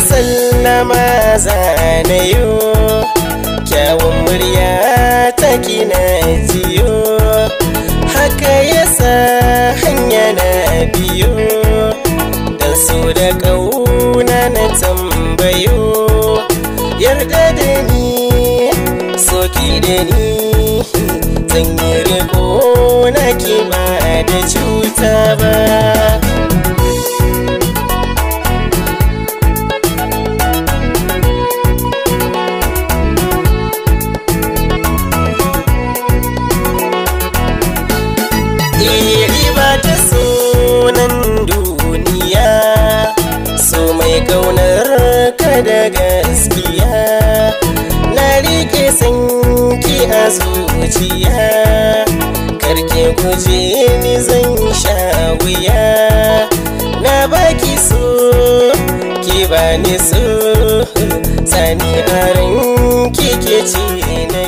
Sallama zanayo kyawun murya ta kina jiyo, haka yasa hanya na biyo, dan so da ƙauna na tambayo. Yarda da ni, soki da ni, zan yi riko na ki ba da cuta ba. Kaunar ka da gaskiya, na rike sanki a zuciya, karke guje ni zan sha wuya. Na baki so, ki bani so, sani a ranki ke ce na